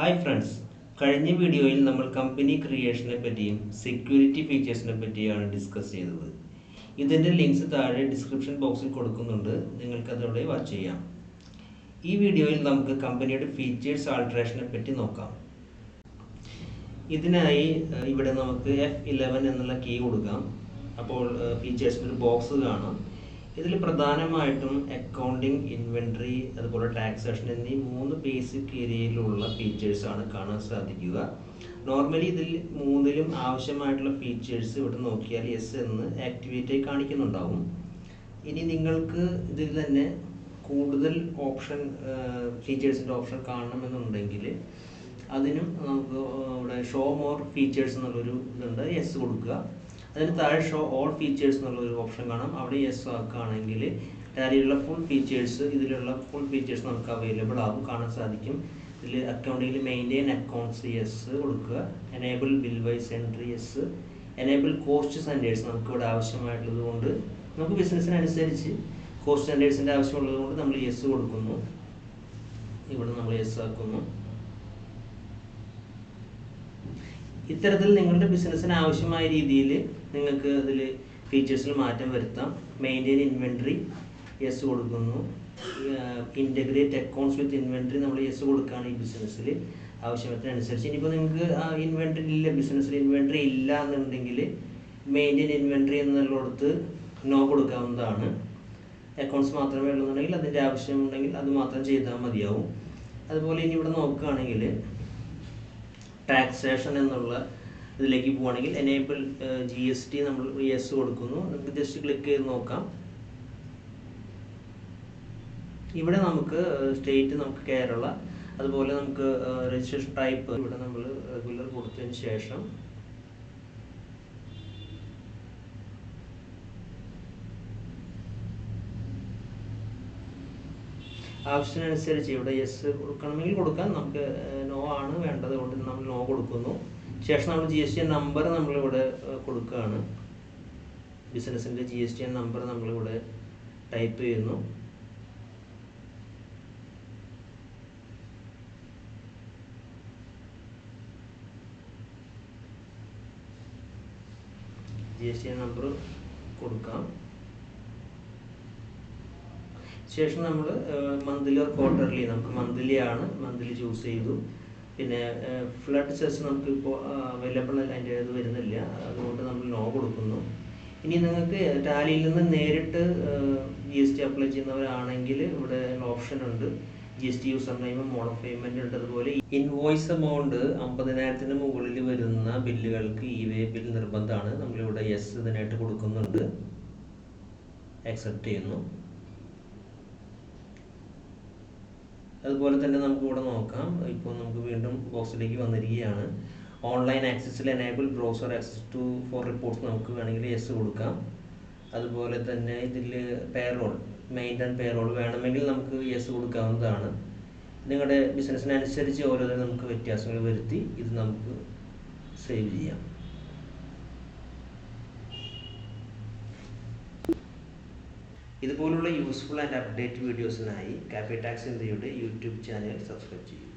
Hi friends, കഴിഞ്ഞ വീഡിയോയിൽ നമ്മൾ കമ്പനി ക്രിയേഷനെ പറ്റിയും സെക്യൂരിറ്റി ഫീച്ചേഴ്സിനെ പറ്റിയാണ് ഡിസ്കസ് ചെയ്തത്. ഇതിൻ്റെ ലിങ്ക്സ് താഴെ ഡിസ്ക്രിപ്ഷൻ ബോക്സിൽ കൊടുക്കുന്നുണ്ട്, നിങ്ങൾക്കതോടെ വാച്ച് ചെയ്യാം. ഈ വീഡിയോയിൽ നമുക്ക് കമ്പനിയുടെ ഫീച്ചേഴ്സ് ആൾട്രേഷനെ പറ്റി നോക്കാം. ഇതിനായി ഇവിടെ നമുക്ക് F11 എന്നുള്ള കീ കൊടുക്കാം. അപ്പോൾ ഫീച്ചേഴ്സിൻ്റെ ഒരു ബോക്സ് കാണാം. ഇതിൽ പ്രധാനമായിട്ടും അക്കൗണ്ടിങ്, ഇൻവെൻട്രി, അതുപോലെ ടാക്സേഷൻ എന്നീ 3 ബേസിക് ഏരിയയിലുള്ള ഫീച്ചേഴ്സാണ് കാണാൻ സാധിക്കുക. നോർമലി ഇതിൽ 3ലും ആവശ്യമായിട്ടുള്ള ഫീച്ചേഴ്സ് ഇവിടെ നോക്കിയാൽ യെസ് എന്ന് ആക്ടിവേറ്റ് ആയി കാണിക്കുന്നുണ്ടാവും. ഇനി നിങ്ങൾക്ക് ഇതിൽ തന്നെ കൂടുതൽ ഓപ്ഷൻ ഫീച്ചേഴ്സിൻ്റെ ഓപ്ഷൻ കാണണമെന്നുണ്ടെങ്കിൽ അതിനും നമുക്ക് ഇവിടെ ഷോ മോർ ഫീച്ചേഴ്സ് എന്നുള്ളൊരു ഇതുണ്ട്, യെസ് കൊടുക്കുക. അതിന് താഴെ ഷോ ഓൾ ഫീച്ചേഴ്സ് എന്നുള്ളൊരു ഓപ്ഷൻ കാണാം, അവിടെ യെസ് ആക്കുകയാണെങ്കിൽ ടാലിയിലുള്ള ഫുൾ ഫീച്ചേഴ്സ്, ഇതിലുള്ള ഫുൾ ഫീച്ചേഴ്സ് നമുക്ക് അവൈലബിൾ ആകും, കാണാൻ സാധിക്കും. ഇതിൽ അക്കൗണ്ടിങ്ങിൽ മെയിൻറ്റെയിൻ അക്കൗണ്ട്സ് യെസ് കൊടുക്കുക, enable bill wise entry yes, enable cost centres നമുക്ക് ഇവിടെ ആവശ്യമായിട്ടുള്ളത് കൊണ്ട് നമുക്ക് ബിസിനസ്സിനനുസരിച്ച് കോസ്റ്റ് സെൻറ്റേഴ്സിൻ്റെ ആവശ്യമുള്ളത് കൊണ്ട് നമ്മൾ യെസ് കൊടുക്കുന്നു. ഇവിടെ നമ്മൾ യെസ് ആക്കുന്നു. ഇത്തരത്തിൽ നിങ്ങളുടെ ബിസിനസ്സിന് ആവശ്യമായ രീതിയിൽ നിങ്ങൾക്ക് അതിൽ ഫീച്ചേഴ്സിൽ മാറ്റം വരുത്താം. മെയിൻറ്റെയിൻ ഇൻവെൻട്രി യെസ് കൊടുക്കുന്നു. ഇൻ്റഗ്രേറ്റ് അക്കൗണ്ട്സ് വിത്ത് ഇൻവെൻട്രി നമ്മൾ യെസ് കൊടുക്കുകയാണ് ഈ ബിസിനസ്സിൽ ആവശ്യത്തിനനുസരിച്ച്. ഇനിയിപ്പോൾ നിങ്ങൾക്ക് ഇൻവെൻട്രി ഇല്ല, ബിസിനസ്സിൽ ഇൻവെൻട്രി ഇല്ല എന്നുണ്ടെങ്കിൽ മെയിൻറ്റെയിൻ ഇൻവെൻട്രി എന്നുള്ളിടത്ത് നോ കൊടുക്കാവുന്നതാണ്. അക്കൗണ്ട്സ് മാത്രമേ ഉള്ളൂന്നുണ്ടെങ്കിൽ അതിൻ്റെ ആവശ്യമുണ്ടെങ്കിൽ അത് മാത്രം ചെയ്താൽ മതിയാവും. അതുപോലെ ഇനി ഇവിടെ നോക്കുകയാണെങ്കിൽ ടാക്സേഷൻ എന്നുള്ള ഇതിലേക്ക് പോവുകയാണെങ്കിൽ എനേബിൾ GST നമ്മൾ യെസ് കൊടുക്കുന്നു. നമുക്ക് ജസ്റ്റ് ക്ലിക്ക് ചെയ്ത് നോക്കാം. ഇവിടെ നമുക്ക് സ്റ്റേറ്റ് നമുക്ക് കേരള, അതുപോലെ നമുക്ക് രജിസ്ട്രേഷൻ ടൈപ്പ് ഇവിടെ നമ്മൾ റെഗുലർ കൊടുത്തതിന് ശേഷം ആവശ്യത്തിനനുസരിച്ച് ഇവിടെ യെസ് കൊടുക്കണമെങ്കിൽ കൊടുക്കാം, നമുക്ക് നോ ആണ് വേണ്ടത് കൊണ്ട് നമ്മൾ നോ കൊടുക്കുന്നു. ശേഷം നമ്മൾ GST നമ്പർ നമ്മളിവിടെ കൊടുക്കുകയാണ്. ബിസിനസ്സിൻ്റെ GST നമ്പർ നമ്മളിവിടെ ടൈപ്പ് ചെയ്യുന്നു. GST നമ്പർ കൊടുക്കാം. ശേഷം നമ്മൾ മന്ത്ലി ഓർ ക്വാർട്ടർലി, നമുക്ക് മന്ത്ലി ആണ്, മന്ത്ലി ചൂസ് ചെയ്തു. പിന്നെ ഫ്ലഡ് സെസ് നമുക്ക് ഇപ്പോൾ അവൈലബിൾ അതിൻ്റെ ഇത് വരുന്നില്ല, അതുകൊണ്ട് നമ്മൾ നോ കൊടുക്കുന്നു. ഇനി നിങ്ങൾക്ക് ടാലിയിൽ നിന്ന് നേരിട്ട് GST അപ്ലൈ ചെയ്യുന്നവരാണെങ്കിൽ ഇവിടെ ഓപ്ഷൻ ഉണ്ട്, GST user name, mode of payment ഉണ്ട്. അതുപോലെ ഇൻവോയ്സ് എമൗണ്ട് 50,000-ന് മുകളിൽ വരുന്ന ബില്ലുകൾക്ക് ഇ-വേ ബിൽ നിർബന്ധമാണ്. നമ്മളിവിടെ യെസ് ഇതിനായിട്ട് കൊടുക്കുന്നുണ്ട്, ആക്സെപ്റ്റ് ചെയ്യുന്നു. അതുപോലെ തന്നെ നമുക്ക് ഇവിടെ നോക്കാം. ഇപ്പോൾ നമുക്ക് വീണ്ടും ബോക്സിലേക്ക് വന്നിരിക്കുകയാണ്. ഓൺലൈൻ ആക്സസിൽ enable browser access to for reports നമുക്ക് വേണമെങ്കിൽ യെസ് കൊടുക്കാം. അതുപോലെ തന്നെ ഇതിൽ പേറോൾ, മെയിൻറ്റെയിൻ പേറോൾ വേണമെങ്കിൽ നമുക്ക് യെസ് കൊടുക്കാവുന്നതാണ്. നിങ്ങളുടെ ബിസിനസ്സിനനുസരിച്ച് ഓരോന്നിനും നമുക്ക് വ്യത്യാസങ്ങൾ വരുത്തി ഇത് നമുക്ക് സേവ് ചെയ്യാം. ഇതുപോലുള്ള യൂസ്ഫുൾ ആൻഡ് അപ്ഡേറ്റ് വീഡിയോസിനായി ക്യാപിടാക്സ് ഇന്ത്യയുടെ യൂട്യൂബ് ചാനൽ സബ്സ്ക്രൈബ് ചെയ്യും.